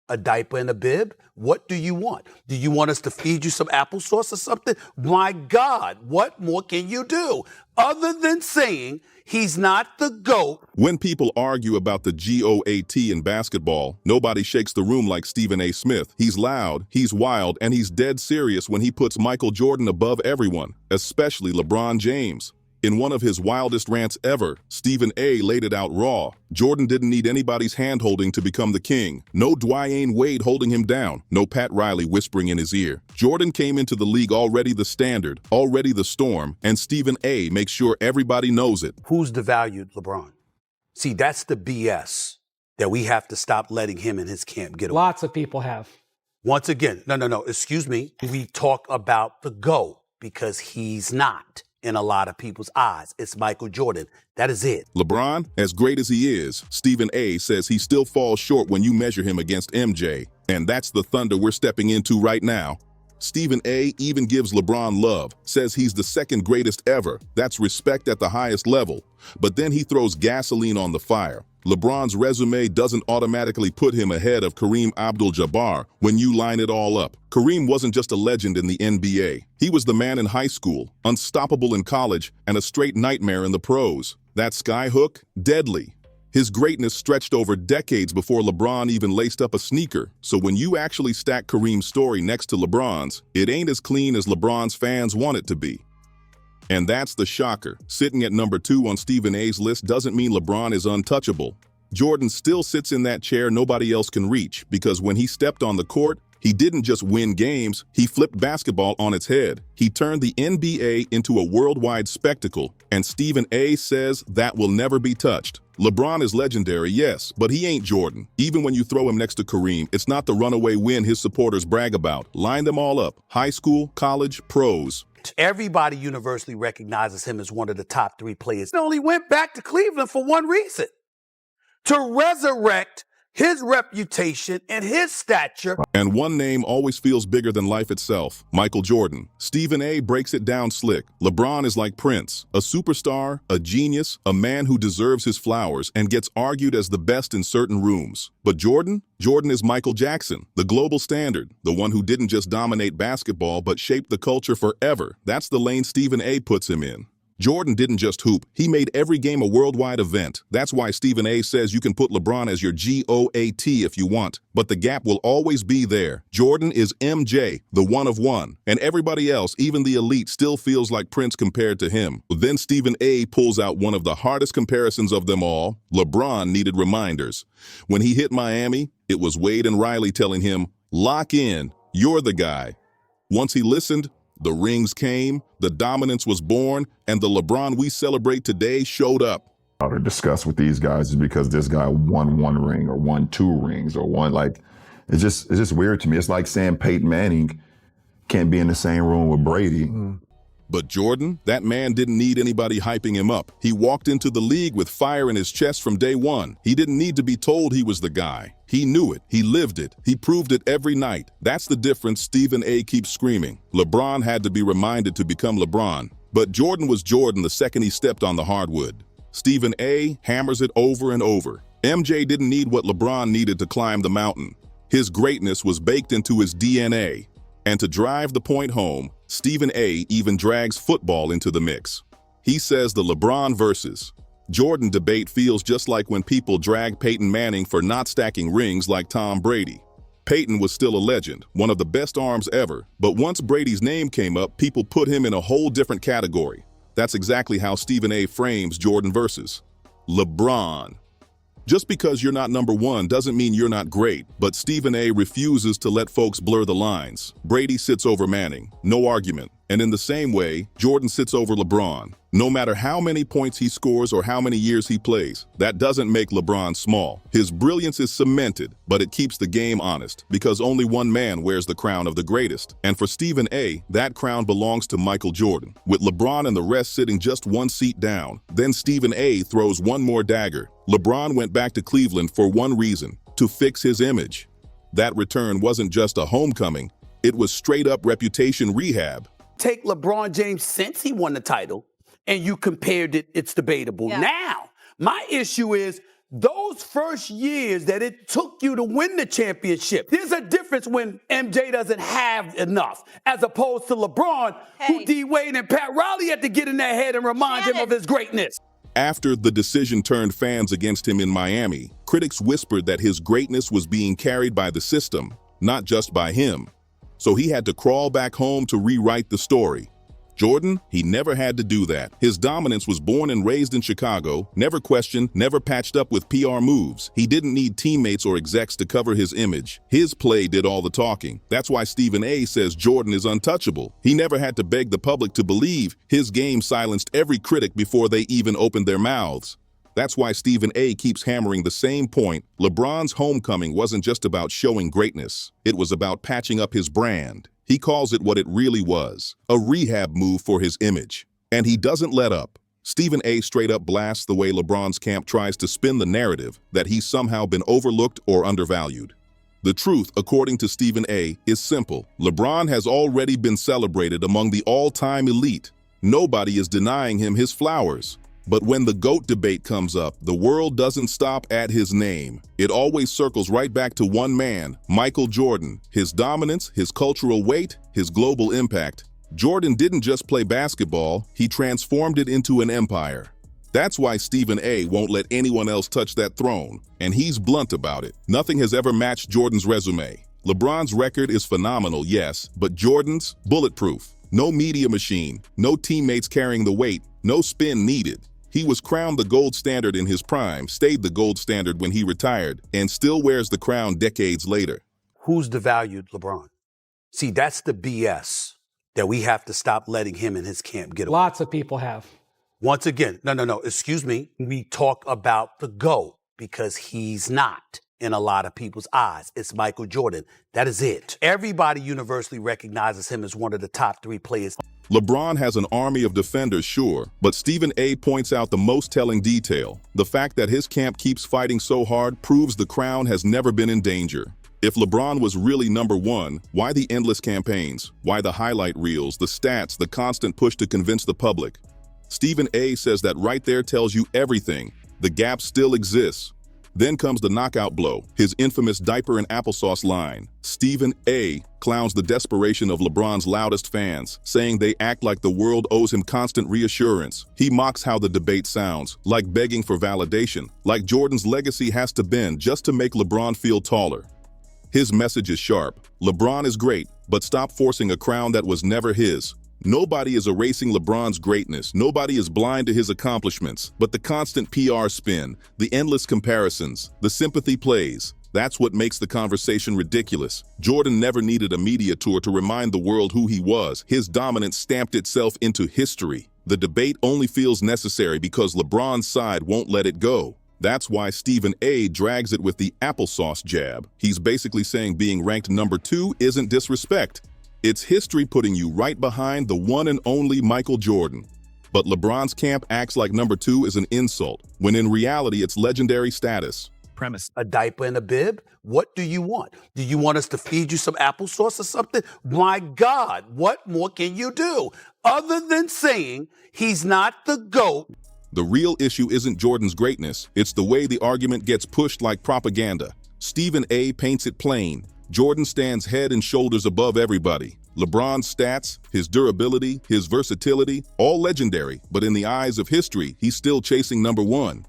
A diaper and a bib? What do you want? Do you want us to feed you some applesauce or something? My God, what more can you do other than saying he's not the GOAT? When people argue about the GOAT in basketball, nobody shakes the room like Stephen A. Smith. He's loud, he's wild, and he's dead serious when he puts Michael Jordan above everyone, especially LeBron James. In one of his wildest rants ever, Stephen A. laid it out raw. Jordan didn't need anybody's hand-holding to become the king. No Dwayne Wade holding him down. No Pat Riley whispering in his ear. Jordan came into the league already the standard, already the storm, and Stephen A. makes sure everybody knows it. Who's devalued LeBron? See, that's the BS that we have to stop letting him and his camp get away. Lots of people have. Once again, no, excuse me. We talk about the GOAT because he's not. In a lot of people's eyes, it's Michael Jordan. That is it. LeBron, as great as he is, Stephen A. says he still falls short when you measure him against MJ. And that's the thunder we're stepping into right now. Stephen A. even gives LeBron love, says he's the second greatest ever. That's respect at the highest level. But then he throws gasoline on the fire. LeBron's resume doesn't automatically put him ahead of Kareem Abdul-Jabbar when you line it all up. Kareem wasn't just a legend in the NBA. He was the man in high school, unstoppable in college, and a straight nightmare in the pros. That skyhook, deadly. His greatness stretched over decades before LeBron even laced up a sneaker. So when you actually stack Kareem's story next to LeBron's, it ain't as clean as LeBron's fans want it to be. And that's the shocker. Sitting at number 2 on Stephen A.'s list doesn't mean LeBron is untouchable. Jordan still sits in that chair nobody else can reach, because when he stepped on the court, he didn't just win games, he flipped basketball on its head. He turned the NBA into a worldwide spectacle, and Stephen A. says that will never be touched. LeBron is legendary, yes, but he ain't Jordan. Even when you throw him next to Kareem, it's not the runaway win his supporters brag about. Line them all up. High school, college, pros. Everybody universally recognizes him as one of the top 3 players. He only went back to Cleveland for one reason: to resurrect his reputation and his stature. And one name always feels bigger than life itself: Michael Jordan. Stephen A. breaks it down slick. LeBron is like Prince, a superstar, a genius, a man who deserves his flowers and gets argued as the best in certain rooms. But Jordan is Michael Jackson, the global standard, the one who didn't just dominate basketball but shaped the culture forever. That's the lane Stephen A. puts him in. Jordan didn't just hoop, he made every game a worldwide event. That's why Stephen A. says you can put LeBron as your GOAT if you want, but the gap will always be there. Jordan is MJ, the one of one, and everybody else, even the elite, still feels like Prince compared to him. Then Stephen A. pulls out one of the hardest comparisons of them all. LeBron needed reminders. When he hit Miami, it was Wade and Riley telling him, "Lock in, you're the guy." Once he listened, the rings came, the dominance was born, and the LeBron we celebrate today showed up. To discuss with these guys is because this guy won 1 ring or won 2 rings or won, like, it's just weird to me. It's like saying Peyton Manning can't be in the same room with Brady. But Jordan, that man didn't need anybody hyping him up. He walked into the league with fire in his chest from day one. He didn't need to be told he was the guy. He knew it. He lived it. He proved it every night. That's the difference Stephen A. keeps screaming. LeBron had to be reminded to become LeBron. But Jordan was Jordan the second he stepped on the hardwood. Stephen A. hammers it over and over. MJ didn't need what LeBron needed to climb the mountain. His greatness was baked into his DNA. And to drive the point home, Stephen A. even drags football into the mix. He says the LeBron versus Jordan debate feels just like when people drag Peyton Manning for not stacking rings like Tom Brady. Peyton was still a legend, one of the best arms ever, but once Brady's name came up, people put him in a whole different category. That's exactly how Stephen A. frames Jordan versus LeBron. Just because you're not number 1 doesn't mean you're not great, but Stephen A. refuses to let folks blur the lines. Brady sits over Manning, no argument. And in the same way, Jordan sits over LeBron. No matter how many points he scores or how many years he plays, that doesn't make LeBron small. His brilliance is cemented, but it keeps the game honest, because only one man wears the crown of the greatest. And for Stephen A., that crown belongs to Michael Jordan, with LeBron and the rest sitting just 1 seat down. Then Stephen A. throws one more dagger. LeBron went back to Cleveland for one reason: to fix his image. That return wasn't just a homecoming, it was straight-up reputation rehab. Take LeBron James since he won the title, and you compared it, it's debatable. Yeah. Now, my issue is those first years that it took you to win the championship, there's a difference when MJ doesn't have enough, as opposed to LeBron, who D. Wade and Pat Riley had to get in their head and remind him of his greatness. After the decision turned fans against him in Miami, critics whispered that his greatness was being carried by the system, not just by him. So he had to crawl back home to rewrite the story. Jordan, he never had to do that. His dominance was born and raised in Chicago, never questioned, never patched up with PR moves. He didn't need teammates or execs to cover his image. His play did all the talking. That's why Stephen A. says Jordan is untouchable. He never had to beg the public to believe. His game silenced every critic before they even opened their mouths. That's why Stephen A. keeps hammering the same point. LeBron's homecoming wasn't just about showing greatness. It was about patching up his brand. He calls it what it really was, a rehab move for his image. And he doesn't let up. Stephen A. straight up blasts the way LeBron's camp tries to spin the narrative that he's somehow been overlooked or undervalued. The truth, according to Stephen A., is simple. LeBron has already been celebrated among the all-time elite. Nobody is denying him his flowers. But when the GOAT debate comes up, the world doesn't stop at his name. It always circles right back to one man, Michael Jordan. His dominance, his cultural weight, his global impact. Jordan didn't just play basketball, he transformed it into an empire. That's why Stephen A. won't let anyone else touch that throne, and he's blunt about it. Nothing has ever matched Jordan's resume. LeBron's record is phenomenal, yes, but Jordan's bulletproof. No media machine, no teammates carrying the weight, no spin needed. He was crowned the gold standard in his prime, stayed the gold standard when he retired, and still wears the crown decades later. Who's devalued LeBron? See, that's the BS that we have to stop letting him and his camp get away. Lots of people have. Once again, no, excuse me. We talk about the GOAT because he's not in a lot of people's eyes. It's Michael Jordan. That is it. Everybody universally recognizes him as one of the top 3 players. LeBron has an army of defenders, sure, but Stephen A. points out the most telling detail. The fact that his camp keeps fighting so hard proves the crown has never been in danger. If LeBron was really number one, why the endless campaigns? Why the highlight reels, the stats, the constant push to convince the public? Stephen A. says that right there tells you everything. The gap still exists. Then comes the knockout blow, his infamous diaper and applesauce line. Stephen A. clowns the desperation of LeBron's loudest fans, saying they act like the world owes him constant reassurance. He mocks how the debate sounds, like begging for validation, like Jordan's legacy has to bend just to make LeBron feel taller. His message is sharp. LeBron is great, but stop forcing a crown that was never his. Nobody is erasing LeBron's greatness. Nobody is blind to his accomplishments. But the constant PR spin, the endless comparisons, the sympathy plays, that's what makes the conversation ridiculous. Jordan never needed a media tour to remind the world who he was. His dominance stamped itself into history. The debate only feels necessary because LeBron's side won't let it go. That's why Stephen A. drags it with the applesauce jab. He's basically saying being ranked number 2 isn't disrespect. It's history putting you right behind the one and only Michael Jordan. But LeBron's camp acts like number 2 is an insult, when in reality it's legendary status. Premise. A diaper and a bib? What do you want? Do you want us to feed you some applesauce or something? My God, what more can you do? Other than saying he's not the GOAT. The real issue isn't Jordan's greatness, it's the way the argument gets pushed like propaganda. Stephen A. paints it plain. Jordan stands head and shoulders above everybody. LeBron's stats, his durability, his versatility, all legendary, but in the eyes of history, he's still chasing number 1.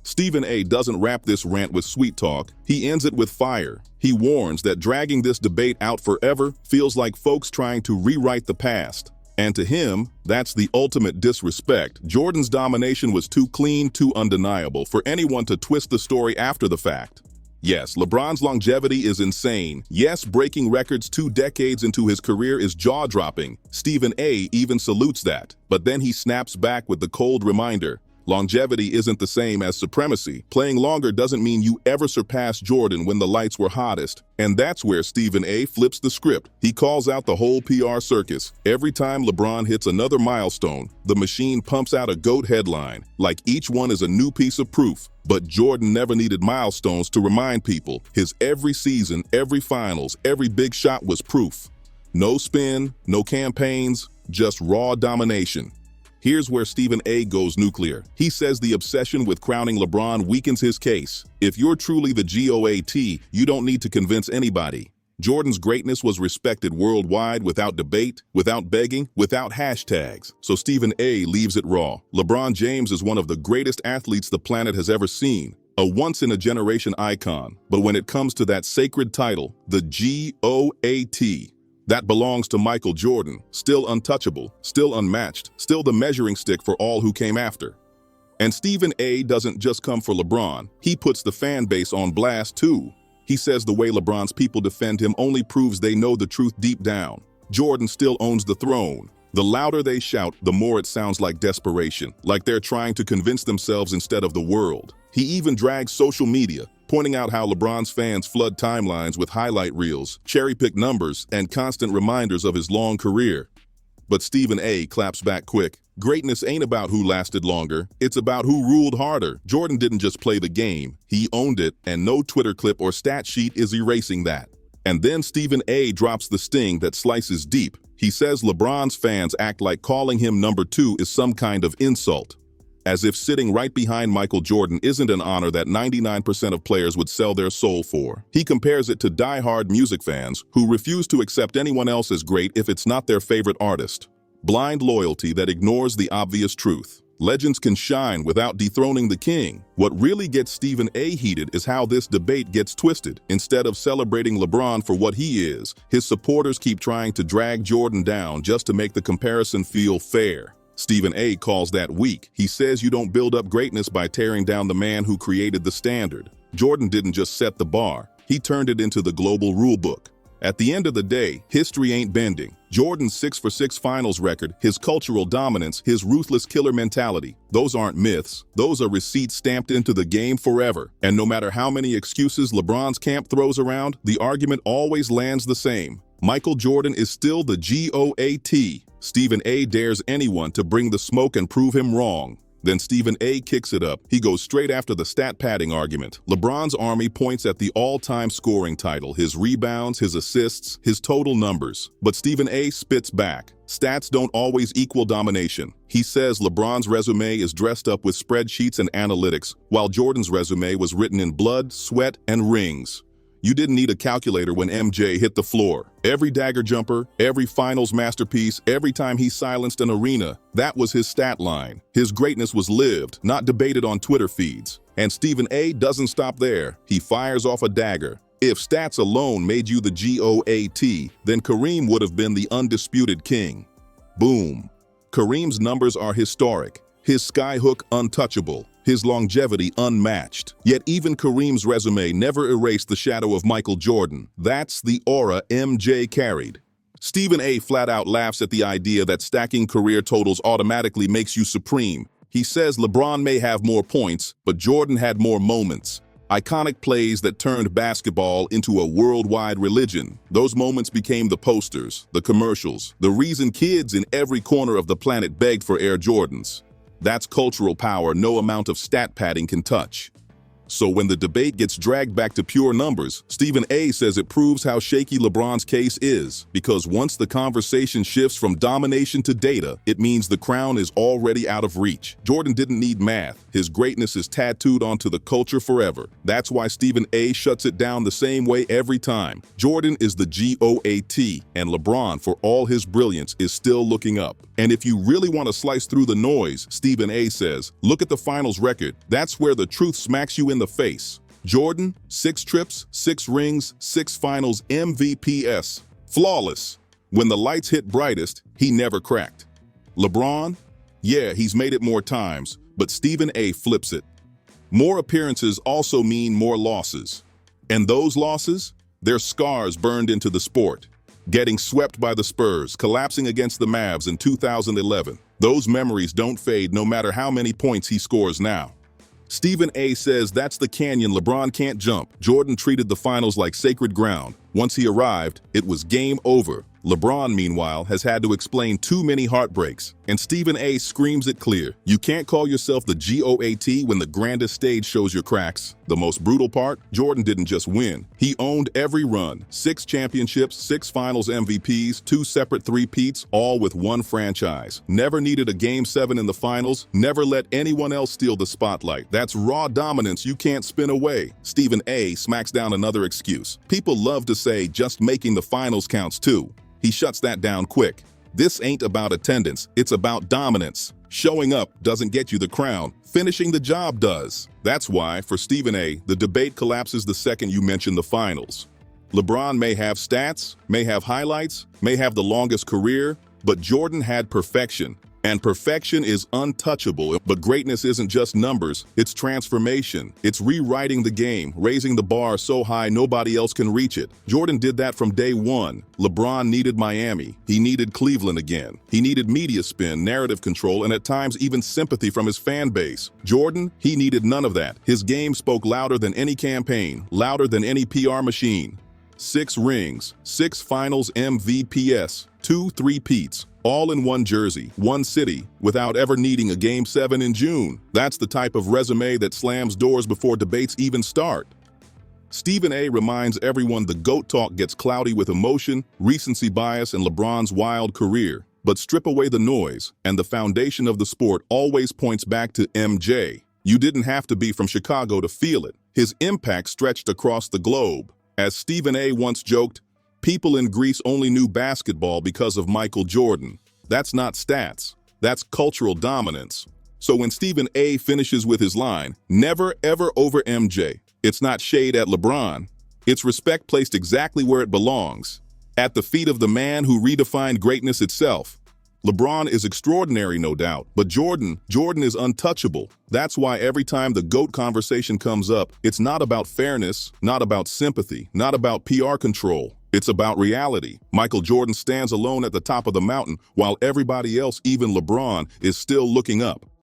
Stephen A. doesn't wrap this rant with sweet talk, he ends it with fire. He warns that dragging this debate out forever feels like folks trying to rewrite the past. And to him, that's the ultimate disrespect. Jordan's domination was too clean, too undeniable for anyone to twist the story after the fact. Yes, LeBron's longevity is insane. Yes, breaking records 2 decades into his career is jaw-dropping. Stephen A. even salutes that. But then he snaps back with the cold reminder. Longevity isn't the same as supremacy. Playing longer doesn't mean you ever surpassed Jordan when the lights were hottest. And that's where Stephen A. flips the script. He calls out the whole PR circus. Every time LeBron hits another milestone, the machine pumps out a GOAT headline, like each one is a new piece of proof. But Jordan never needed milestones to remind people. His every season, every finals, every big shot was proof. No spin, no campaigns, just raw domination. Here's where Stephen A. goes nuclear. He says the obsession with crowning LeBron weakens his case. If you're truly the GOAT, you don't need to convince anybody. Jordan's greatness was respected worldwide without debate, without begging, without hashtags. So Stephen A. leaves it raw. LeBron James is one of the greatest athletes the planet has ever seen, a once-in-a-generation icon. But when it comes to that sacred title, the GOAT, that belongs to Michael Jordan, still untouchable, still unmatched, still the measuring stick for all who came after. And Stephen A. doesn't just come for LeBron, he puts the fan base on blast too. He says the way LeBron's people defend him only proves they know the truth deep down. Jordan still owns the throne. The louder they shout, the more it sounds like desperation, like they're trying to convince themselves instead of the world. He even drags social media, pointing out how LeBron's fans flood timelines with highlight reels, cherry-pick numbers, and constant reminders of his long career. But Stephen A. claps back quick. Greatness ain't about who lasted longer, it's about who ruled harder. Jordan didn't just play the game, he owned it, and no Twitter clip or stat sheet is erasing that. And then Stephen A. drops the sting that slices deep. He says LeBron's fans act like calling him number 2 is some kind of insult. As if sitting right behind Michael Jordan isn't an honor that 99% of players would sell their soul for. He compares it to die-hard music fans who refuse to accept anyone else as great if it's not their favorite artist. Blind loyalty that ignores the obvious truth. Legends can shine without dethroning the king. What really gets Stephen A. heated is how this debate gets twisted. Instead of celebrating LeBron for what he is, his supporters keep trying to drag Jordan down just to make the comparison feel fair. Stephen A. calls that weak. He says you don't build up greatness by tearing down the man who created the standard. Jordan didn't just set the bar, he turned it into the global rulebook. At the end of the day, history ain't bending. Jordan's 6-for-6 finals record, his cultural dominance, his ruthless killer mentality, those aren't myths. Those are receipts stamped into the game forever. And no matter how many excuses LeBron's camp throws around, the argument always lands the same. Michael Jordan is still the GOAT. Stephen A. dares anyone to bring the smoke and prove him wrong. Then Stephen A. kicks it up. He goes straight after the stat padding argument. LeBron's army points at the all-time scoring title, his rebounds, his assists, his total numbers. But Stephen A. spits back. Stats don't always equal domination. He says LeBron's resume is dressed up with spreadsheets and analytics, while Jordan's resume was written in blood, sweat, and rings. You didn't need a calculator when MJ hit the floor. Every dagger jumper, every finals masterpiece, every time he silenced an arena, that was his stat line. His greatness was lived, not debated on Twitter feeds. And Stephen A. doesn't stop there. He fires off a dagger. If stats alone made you the GOAT, then Kareem would have been the undisputed king. Boom. Kareem's numbers are historic. His skyhook untouchable, his longevity unmatched. Yet even Kareem's resume never erased the shadow of Michael Jordan. That's the aura MJ carried. Stephen A. flat out laughs at the idea that stacking career totals automatically makes you supreme. He says LeBron may have more points, but Jordan had more moments. Iconic plays that turned basketball into a worldwide religion. Those moments became the posters, the commercials, the reason kids in every corner of the planet begged for Air Jordans. That's cultural power no amount of stat padding can touch. So when the debate gets dragged back to pure numbers, Stephen A. says it proves how shaky LeBron's case is, because once the conversation shifts from domination to data, it means the crown is already out of reach. Jordan didn't need math. His greatness is tattooed onto the culture forever. That's why Stephen A. shuts it down the same way every time. Jordan is the GOAT, and LeBron, for all his brilliance, is still looking up. And if you really want to slice through the noise, Stephen A. says, look at the finals record. That's where the truth smacks you in the face. Jordan, 6 trips, 6 rings, 6 finals MVPs. Flawless. When the lights hit brightest, he never cracked. LeBron? Yeah, he's made it more times, but Stephen A. flips it. More appearances also mean more losses. And those losses? They're scars burned into the sport. Getting swept by the Spurs, collapsing against the Mavs in 2011. Those memories don't fade no matter how many points he scores now. Stephen A. says that's the canyon LeBron can't jump. Jordan treated the finals like sacred ground. Once he arrived, it was game over. LeBron, meanwhile, has had to explain too many heartbreaks. And Stephen A. screams it clear. You can't call yourself the GOAT when the grandest stage shows your cracks. The most brutal part? Jordan didn't just win. He owned every run. 6 championships, 6 finals MVPs, 2 separate three-peats, all with one franchise. Never needed a Game 7 in the finals, never let anyone else steal the spotlight. That's raw dominance you can't spin away. Stephen A. smacks down another excuse. People love to say just making the finals counts too. He shuts that down quick. This ain't about attendance, it's about dominance. Showing up doesn't get you the crown, finishing the job does. That's why, for Stephen A., the debate collapses the second you mention the finals. LeBron may have stats, may have highlights, may have the longest career, but Jordan had perfection. And perfection is untouchable. But greatness isn't just numbers, it's transformation. It's rewriting the game, raising the bar so high nobody else can reach it. Jordan did that from day one. LeBron needed Miami. He needed Cleveland again. He needed media spin, narrative control, and at times even sympathy from his fan base. Jordan, he needed none of that. His game spoke louder than any campaign, louder than any PR machine. 6 rings, 6 finals MVPs, 2 three-peats, all in one jersey, one city, without ever needing a Game 7 in June. That's the type of resume that slams doors before debates even start. Stephen A. reminds everyone the GOAT talk gets cloudy with emotion, recency bias, and LeBron's wild career. But strip away the noise, and the foundation of the sport always points back to MJ. You didn't have to be from Chicago to feel it. His impact stretched across the globe. As Stephen A. once joked, people in Greece only knew basketball because of Michael Jordan. That's not stats. That's cultural dominance. So when Stephen A. finishes with his line, never ever over MJ, it's not shade at LeBron. It's respect placed exactly where it belongs, at the feet of the man who redefined greatness itself. LeBron is extraordinary, no doubt, but Jordan is untouchable. That's why every time the GOAT conversation comes up, it's not about fairness, not about sympathy, not about PR control. It's about reality. Michael Jordan stands alone at the top of the mountain while everybody else, even LeBron, is still looking up.